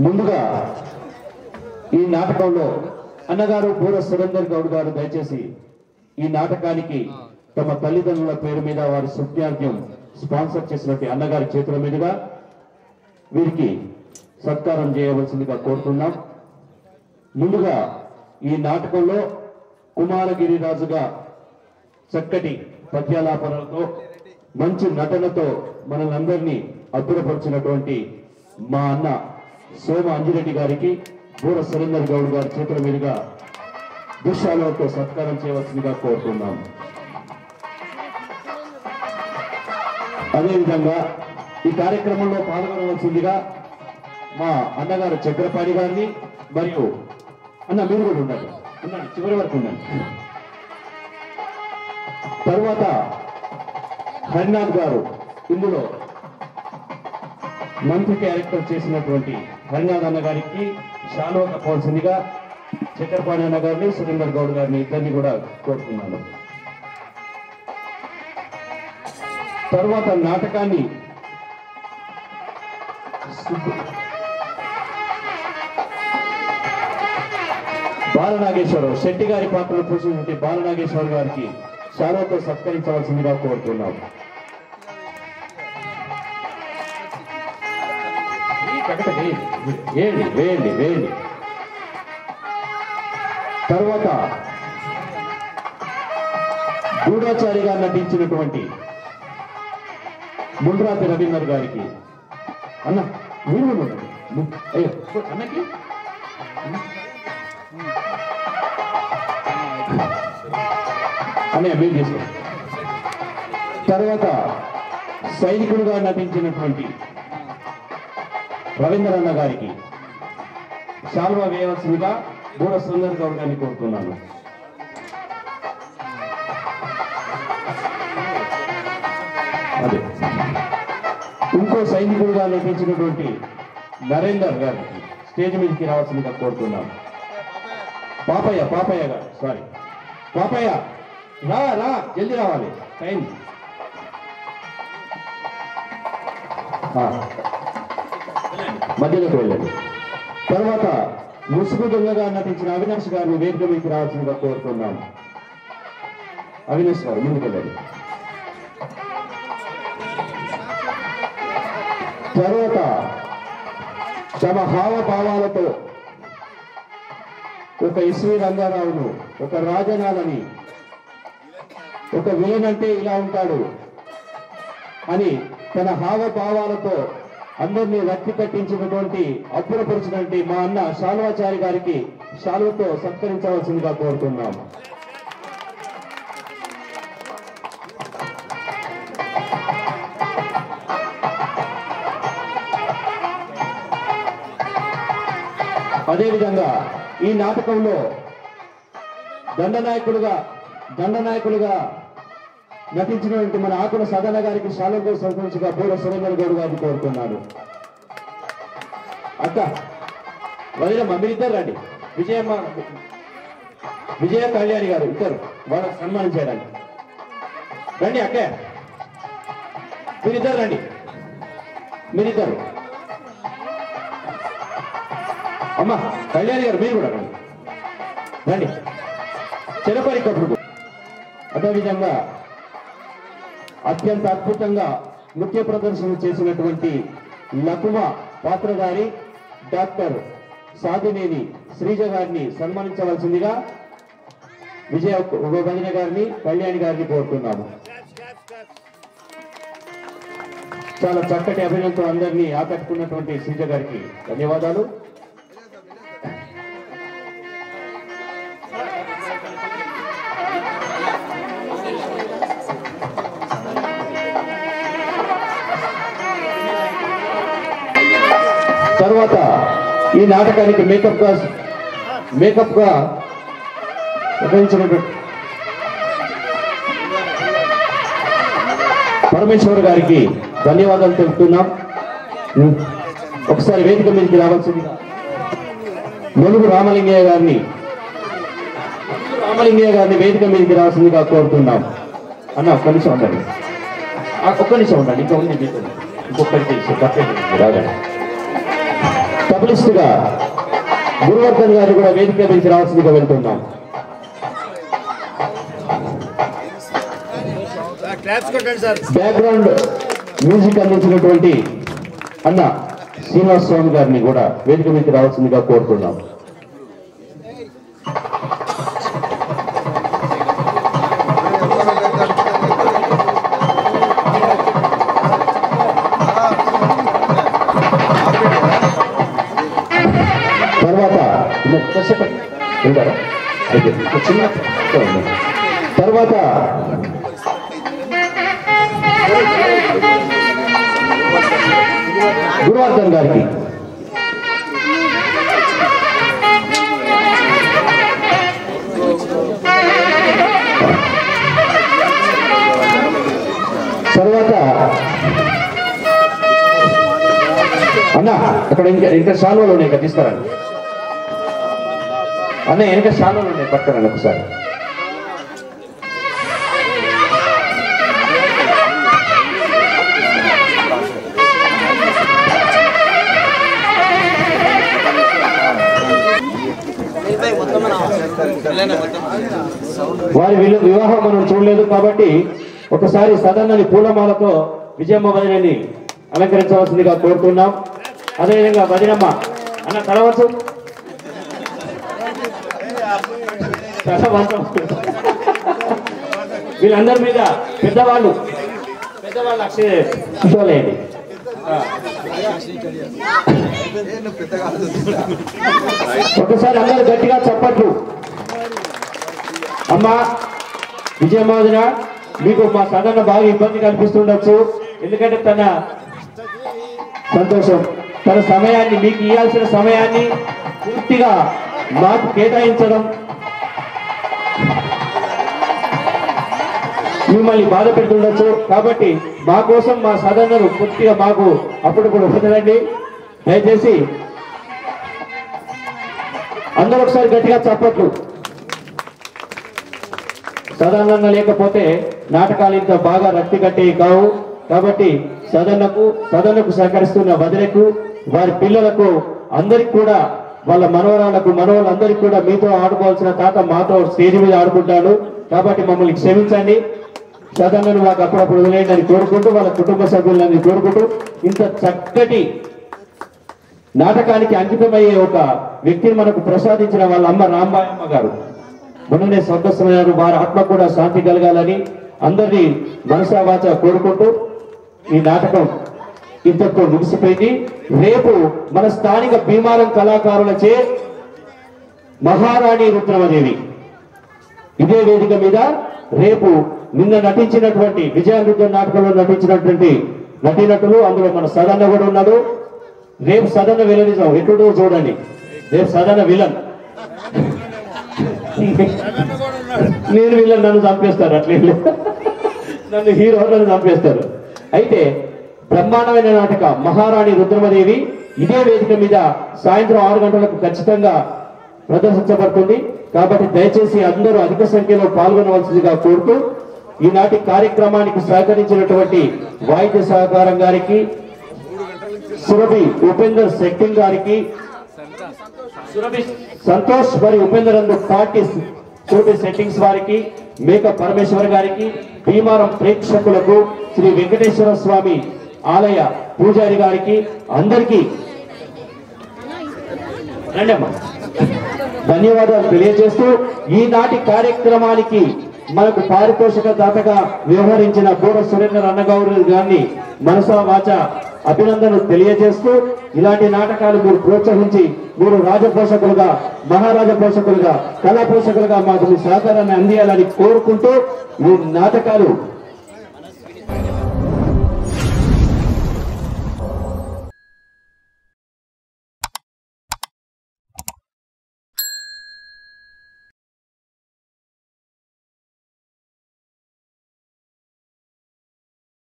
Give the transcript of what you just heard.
ముందుగా ఈ నాటకంలో అన్నగారు బూర సురేందర్ గౌడ్ గారు దయచేసి ఈ నాటకానికి తమ తల్లిదండ్రుల పేరు మీద వారి సుజ్ఞాజ్ఞం స్పాన్సర్ చేసినట్టు అన్నగారి చేతుల మీదుగా వీరికి సత్కారం చేయవలసిందిగా కోరుతున్నాం. ముందుగా ఈ నాటకంలో కుమారగిరి రాజుగా చక్కటి పద్యాలాపనలతో మంచి నటనతో మనల్ని అబ్బురపరిచినటువంటి మా అన్న సోమ అంజిరెడ్డి గారికి బూర సురేందర్ గౌడ్ గారి చేతుల మీదుగా దుశ్శాలతో సత్కారం చేయవలసిందిగా కోరుతున్నాం. అదేవిధంగా ఈ కార్యక్రమంలో పాల్గొనవలసిందిగా మా అన్నగారు చక్రపాణి గారిని మరియు అన్న మీరు కూడా ఉండాలి, అన్న చివరి వరకు ఉండండి. తర్వాత హరినాథ్ గారు ఇందులో మంత్రి క్యారెక్టర్ చేసినటువంటి హరినాథ్ అన్న గారికి శాలువా కప్పవలసిందిగా చక్రపాణి అన్న గారిని సురేందర్ గౌడ్ గారిని ఇద్దరిని కూడా కోరుతున్నాను. తర్వాత నాటకాన్ని బాలనాగేశ్వరరావు శెట్టి గారి పాత్రలో పోసినటువంటి బాలనాగేశ్వర గారికి శాలువాతో సత్కరించవలసిందిగా కోరుతున్నాం. వేయండి. తర్వాత గూఢాచారిగా నటించినటువంటి ముండ్రాతి రవీందర్ గారికి అన్న మీరు అన్నకి అనే మీరు చేసుకో. తర్వాత సైనికులుగా నటించినటువంటి రవీంద్ర అన్న గారికి శాలువా వేయవలసిందిగా బూర సురేందర్ గౌడ్ గారిని కోరుతున్నాను. అదే ఇంకో సైనికులుగా నటించినటువంటి నరేందర్ గారికి స్టేజ్ మీదకి రావాల్సిందిగా కోరుతున్నాను. పాపయ్య గారు సారీ పాపయ్య రా జల్దీ రావాలి, టైం. మధ్యలోకి వెళ్ళండి. తర్వాత ముసుగు దొంగగా నటించిన అవినాష్ గారిని వేదిక మీదకి రావాల్సిందిగా కోరుతున్నాను. అవినాష్ గారు ముందుకెళ్ళండి. తర్వాత తమ హావభావాలతో ఒక ఎస్వి రంగారావును, ఒక రాజనాలని, ఒక విలన్ అంటే ఇలా ఉంటాడు అని తన హావభావాలతో అందరినీ రక్తి కట్టించినటువంటి అబ్బురపరిచినటువంటి మా అన్న శాలువాచారి గారికి శాలువతో సత్కరించవలసిందిగా కోరుతున్నాం. అదేవిధంగా ఈ నాటకంలో దండనాయకులుగా నటించినటువంటి మన ఆకుల సదన గారికి శాలువతో సత్కరించగా బూర సురేందర్ గౌడ్ గారిని కోరుతున్నాడు. అక్క వదిలమ్మ మీరిద్దరు రండి. విజయ కళ్యాణి గారు ఇద్దరు వాళ్ళకి సన్మానం చేయడానికి రండి. అక్క మీరిద్దరు రండి. మీరిద్దరు అమ్మ కళ్యాణి గారు మీరు కూడా రండి. చిరపరి కప్పుడు అదేవిధంగా అత్యంత అద్భుతంగా నృత్య ప్రదర్శన చేసినటువంటి లకుమ పాత్రధారి డాక్టర్ సాదినేని శ్రీజ గారిని సన్మానించవలసిందిగా విజయ వదిన గారిని కళ్యాణి గారిని కోరుతున్నాము. చాలా చక్కటి అభినయంతో అందరినీ ఆకట్టుకున్నటువంటి శ్రీజ గారికి ధన్యవాదాలు. తర్వాత ఈ నాటకానికి మేకప్ గా నిర్వహించినటువంటి పరమేశ్వర్ గారికి ధన్యవాదాలు తెలుపుతున్నాం. ఒకసారి వేదిక మీదకి రావాల్సిందిగా ములుగు రామలింగయ్య గారిని వేదిక మీదకి రావాల్సిందిగా కోరుతున్నాం. అన్న ఒక్క నిమిషం ఉండండి, ఇంకా ఉంది ఇంకొకరికి రాగండి. పబ్లిస్ట్ గా గురువర్ధన్ గారు కూడా వేదిక నుంచి రావాల్సిందిగా వెళ్తున్నాం. బ్యాక్గ్రౌండ్ మ్యూజిక్ అందించినటువంటి అన్న శ్రీనివాస స్వామి గారిని కూడా వేదిక నుంచి రావాల్సిందిగా కోరుతున్నాం. తర్వాత చిన్న తర్వాత గురువర్ధన్ గారికి తర్వాత అన్న అక్కడ ఇంకా శాలువలు ఉన్నాయి ఇంకా తీస్తారండి అన్న, వెనక శాలువలు ఉన్నాయి పక్కనండి ఒకసారి. వారి వివాహం మనం చూడలేదు కాబట్టి ఒకసారి సదన్నని పూలమాలతో విజయమ్మ వదినని అలంకరించవలసిందిగా కోరుతున్నాం. అదేవిధంగా వదినమ్మ అన్న తలవచ్చు వీళ్ళందరి మీద పెద్దవాళ్ళు కూర్చోలేండి. ఒకసారి అందరూ గట్టిగా చప్పట్లు. అమ్మా విజయమ్మ వదిన, మీకు మా సదన్న బాగా ఇబ్బంది కల్పిస్తుండొచ్చు. ఎందుకంటే తన సంతోషం, తన సమయాన్ని మీకు ఇవ్వాల్సిన సమయాన్ని పూర్తిగా మాకు కేటాయించడం మిమ్మల్ని బాధ పెడుతుండొచ్చు. కాబట్టి మా కోసం మా సదన్నను పూర్తిగా మాకు అప్పుడప్పుడు వదలండి దయచేసి. అందరూ ఒకసారి గట్టిగా చప్పట్లు. సదన్న లేకపోతే నాటకాలు ఇంత బాగా రక్తి కట్టేవి కావు. కాబట్టి సదన్నకు సహకరిస్తున్న వదిలకు, వారి పిల్లలకు, అందరికి కూడా, వాళ్ళ మనవళ్ళందరికీ కూడా మీతో ఆడుకోవాల్సిన తాత మాతో స్టేజ్ మీద ఆడుకుంటాడు. కాబట్టి మమ్మల్ని క్షమించండి. సదన్నను మాకు అప్పుడప్పుడు వదిలేయండి అని కోరుకుంటూ, వాళ్ళ కుటుంబ సభ్యులని కోరుకుంటూ, ఇంత చక్కటి నాటకానికి అంకితమయ్యే ఒక వ్యక్తిని మనకు ప్రసాదించిన వాళ్ళ అమ్మ రాంబాయమ్మ గారు మొన్ననే స్వర్గస్థులైనారు. వారి ఆత్మ కూడా శాంతి కలగాలని అందరినీ మనసా వాచ కోరుకుంటూ ఈ నాటకం ఇంతతో ముగిసిపోయింది. రేపు మన స్థానిక భీమారం కళాకారులచే మహారాణి రుద్రమదేవి ఇదే వేదిక మీద రేపు నిన్న నటించినటువంటి విజయానృత్య నాటకంలో నటించినటువంటి నటీనటులు, అందులో మన సదన్న కూడా ఉన్నాడు. రేపు సదన్న విలనిజం ఎటుడో చూడండి. రేపు సదన్న విలన్, నేను విలన్, నన్ను చంపేస్తారు. అట్లే నన్ను హీరో, నన్ను చంపేస్తారు. అయితే బ్రహ్మాండమైన నాటక మహారాణి రుద్రమదేవి ఇదే వేదిక మీద సాయంత్రం 6 గంటలకు ఖచ్చితంగా ప్రదర్శించబడుతుంది. కాబట్టి దయచేసి అందరూ అధిక సంఖ్యలో పాల్గొనవలసిందిగా కోరుతూ, ఈనాటి కార్యక్రమానికి సహకరించినటువంటి వాయిద్య సహకారం గారికి, సురభి ఉపేందర్ సెట్టింగ్ గారికి, సురభి సంతోష్ మరి ఉపేందర్ అందు పార్టీ సురభి సెట్టింగ్స్ వారికి, మేకప్ పరమేశ్వర్ గారికి, భీమారం ప్రేక్షకులకు, శ్రీ వెంకటేశ్వర స్వామి ఆలయ పూజారి గారికి అందరికీ ధన్యవాదాలు తెలియజేస్తూ, ఈనాటి కార్యక్రమానికి మనకు పారితోషిక దాతగా వ్యవహరించిన బోర సురేందర్ అన్నగౌరు గారిని మనసా వాచ అభినందనలు తెలియజేస్తూ, ఇలాంటి నాటకాలు మీరు ప్రోత్సహించి మీరు రాజపోషకులుగా, మహారాజా పోషకులుగా, కళా పోషకులుగా మాకు మీ సహకారాన్ని అందియాలని కోరుకుంటూ, ఈ నాటకాలు